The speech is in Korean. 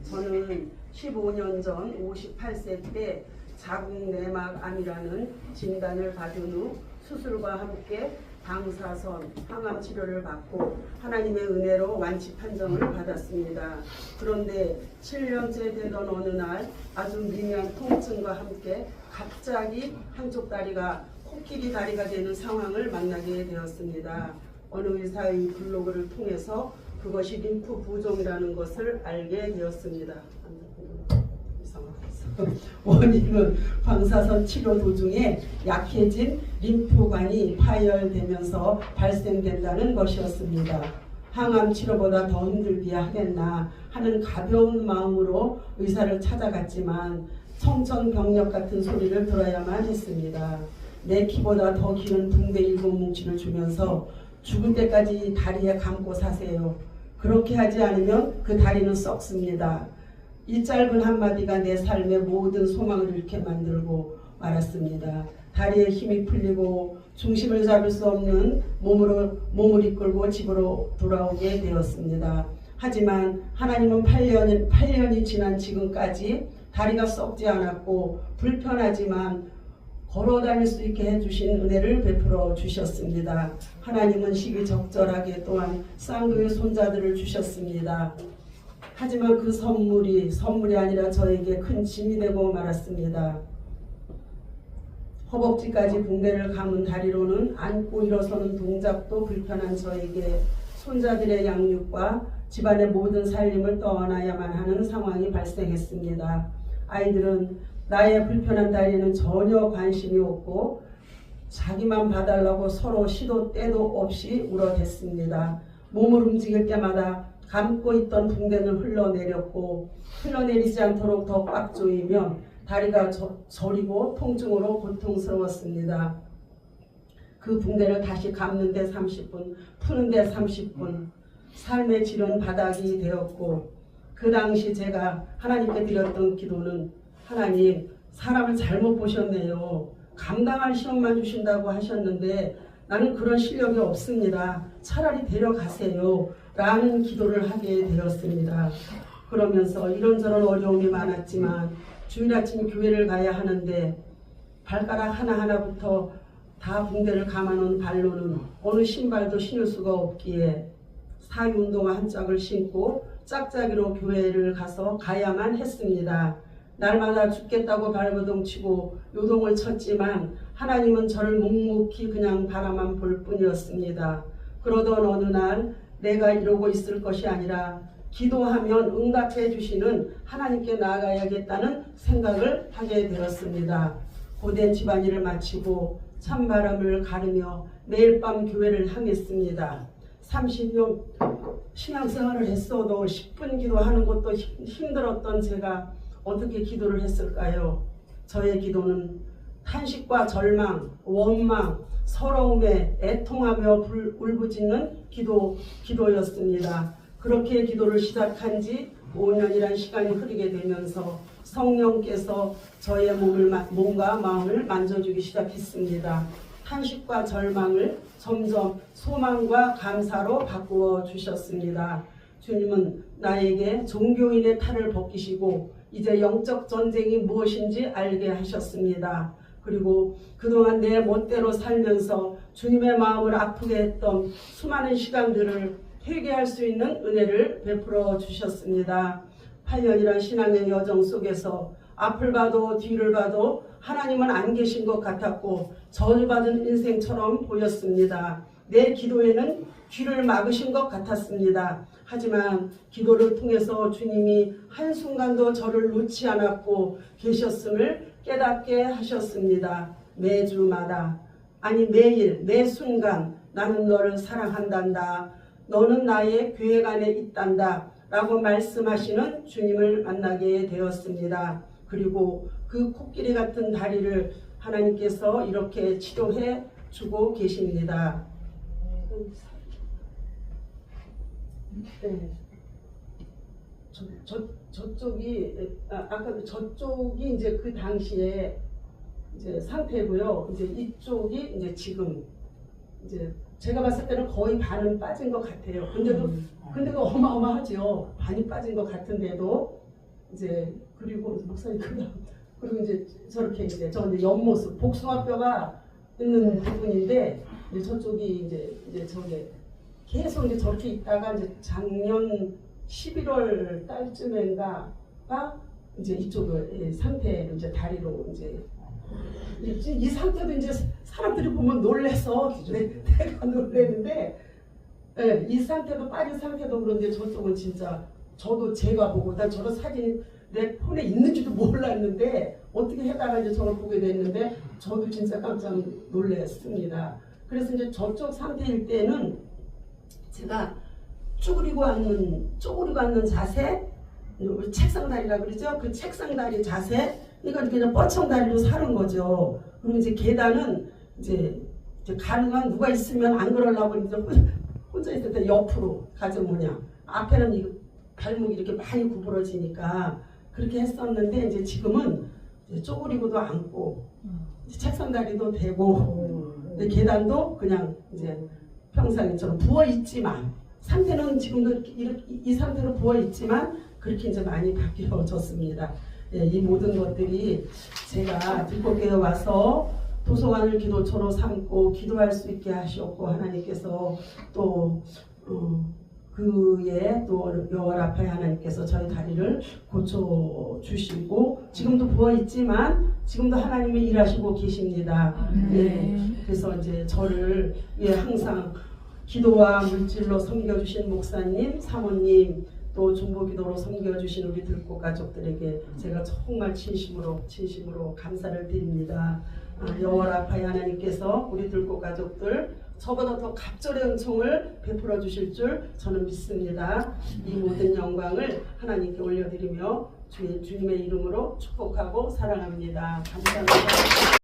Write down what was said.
저는 15년 전 58세 때 자궁내막암이라는 진단을 받은 후 수술과 함께 방사선, 항암 치료를 받고 하나님의 은혜로 완치 판정을 받았습니다. 그런데 7년째 되던 어느 날 아주 미미한 통증과 함께 갑자기 한쪽 다리가 코끼리 다리가 되는 상황을 만나게 되었습니다. 어느 의사의 블로그를 통해서 그것이 림프 부종이라는 것을 알게 되었습니다. 원인은 방사선 치료 도중에 약해진 림프관이 파열되면서 발생된다는 것이었습니다. 항암 치료보다 더 힘들게 하겠나 하는 가벼운 마음으로 의사를 찾아갔지만 청천벽력 같은 소리를 들어야만 했습니다. 내 키보다 더 기는 붕대 7뭉치를 주면서 죽을 때까지 다리에 감고 사세요. 그렇게 하지 않으면 그 다리는 썩습니다. 이 짧은 한마디가 내 삶의 모든 소망을 잃게 만들고 말았습니다. 다리에 힘이 풀리고 중심을 잡을 수 없는 몸을 이끌고 집으로 돌아오게 되었습니다. 하지만 하나님은 8년이 지난 지금까지 다리가 썩지 않았고 불편하지만 걸어 다닐 수 있게 해주신 은혜를 베풀어 주셨습니다. 하나님은 시기적절하게 또한 쌍둥이 손자들을 주셨습니다. 하지만 그 선물이 아니라 저에게 큰 짐이 되고 말았습니다. 허벅지까지 붕대를 감은 다리로는 앉고 일어서는 동작도 불편한 저에게 손자들의 양육과 집안의 모든 살림을 떠나야만 하는 상황이 발생했습니다. 아이들은 나의 불편한 다리에는 전혀 관심이 없고 자기만 봐달라고 서로 시도 때도 없이 울어댔습니다. 몸을 움직일 때마다 감고 있던 붕대는 흘러내렸고 흘러내리지 않도록 더 꽉 조이면 다리가 저리고 통증으로 고통스러웠습니다. 그 붕대를 다시 감는데 30분, 푸는데 30분, 삶의 질은 바닥이 되었고 그 당시 제가 하나님께 드렸던 기도는 하나님, 사람을 잘못 보셨네요. 감당할 시험만 주신다고 하셨는데 나는 그런 실력이 없습니다. 차라리 데려가세요. 라는 기도를 하게 되었습니다. 그러면서 이런저런 어려움이 많았지만 주일 아침 교회를 가야 하는데 발가락 하나하나부터 다 붕대를 감아놓은 발로는 어느 신발도 신을 수가 없기에 사위운동화 한 짝을 신고 짝짝이로 교회를 가야만 했습니다. 날마다 죽겠다고 발버둥치고 요동을 쳤지만 하나님은 저를 묵묵히 그냥 바라만 볼 뿐이었습니다. 그러던 어느 날 내가 이러고 있을 것이 아니라 기도하면 응답해 주시는 하나님께 나아가야겠다는 생각을 하게 되었습니다. 고된 집안일을 마치고 찬바람을 가르며 매일 밤 교회를 향했습니다. 30년 신앙생활을 했어도 10분 기도하는 것도 힘들었던 제가 어떻게 기도를 했을까요? 저의 기도는 탄식과 절망, 원망, 서러움에 애통하며 울부짖는 기도였습니다. 그렇게 기도를 시작한 지 5년이란 시간이 흐르게 되면서 성령께서 저의 몸과 마음을 만져주기 시작했습니다. 탄식과 절망을 점점 소망과 감사로 바꾸어 주셨습니다. 주님은 나에게 종교인의 탈을 벗기시고 이제 영적 전쟁이 무엇인지 알게 하셨습니다. 그리고 그동안 내 멋대로 살면서 주님의 마음을 아프게 했던 수많은 시간들을 회개할 수 있는 은혜를 베풀어 주셨습니다. 8년이란 신앙의 여정 속에서 앞을 봐도 뒤를 봐도 하나님은 안 계신 것 같았고 저주받은 인생처럼 보였습니다. 내 기도에는 귀를 막으신 것 같았습니다. 하지만 기도를 통해서 주님이 한순간도 저를 놓지 않았고 계셨음을 깨닫게 하셨습니다. 매주마다, 아니 매일, 매 순간 나는 너를 사랑한단다. 너는 나의 계획 안에 있단다. 라고 말씀하시는 주님을 만나게 되었습니다. 그리고 그 코끼리 같은 다리를 하나님께서 이렇게 치료해 주고 계십니다. 네. 저쪽이 이제 그 당시에 이제 상태고요. 이제 이쪽이 이제 지금 이제 제가 봤을 때는 거의 반은 빠진 것 같아요. 근데도 어마어마하죠. 반이 빠진 것 같은데도 이제 그리고 목사님 그리고 이제 저렇게 이제 저 이제 옆모습 복숭아뼈가 있는 부분인데 이제 저쪽이 이제 저게 계속 이제 저렇게 있다가 이제 작년 11월 달쯤인가가 이제 이쪽을 상태로 이제 다리로 이제 이 상태도 이제 사람들이 보면 놀래서 내가 놀래는데 예, 이 상태도 빠진 상태도 그런데 저쪽은 진짜 저도 제가 보고 난 저런 사진이 내 폰에 있는지도 몰랐는데 어떻게 해다가 이제 저걸 보게 됐는데 저도 진짜 깜짝 놀랐습니다. 그래서 이제 저쪽 상태일 때는 제가 쪼그리고 앉는 자세, 우리 책상다리라 그러죠. 그 책상다리 자세, 이걸 그냥 뻗청다리로 사는 거죠. 그리고 이제 계단은 이제 가능한 누가 있으면 안 그러려고 이제 혼자 있을 때 옆으로 가정 모양. 앞에는 이 발목이 이렇게 많이 구부러지니까 그렇게 했었는데 이제 지금은 이제 쪼그리고도 앉고 책상다리도 되고 계단도 그냥 이제 평상처럼 부어 있지만 상태는 지금도 이 상태로 부어 있지만 그렇게 이제 많이 바뀌어졌습니다. 예, 이 모든 것들이 제가 들꽃교회 와서 도서관을 기도처로 삼고 기도할 수 있게 하시었고 하나님께서 또 그에 또 여호와라파의 하나님께서 저희 다리를 고쳐 주시고 지금도 부어 있지만 지금도 하나님이 일하시고 계십니다. 예, 그래서 이제 저를 항상 기도와 물질로 섬겨주신 목사님, 사모님, 또 중보기도로 섬겨주신 우리 들꽃 가족들에게 제가 정말 진심으로 감사를 드립니다. 여호와라파의 하나님께서 우리 들꽃 가족들 저보다 더 갑절의 은총을 베풀어 주실 줄 저는 믿습니다. 이 모든 영광을 하나님께 올려드리며 주님의 이름으로 축복하고 사랑합니다. 감사합니다.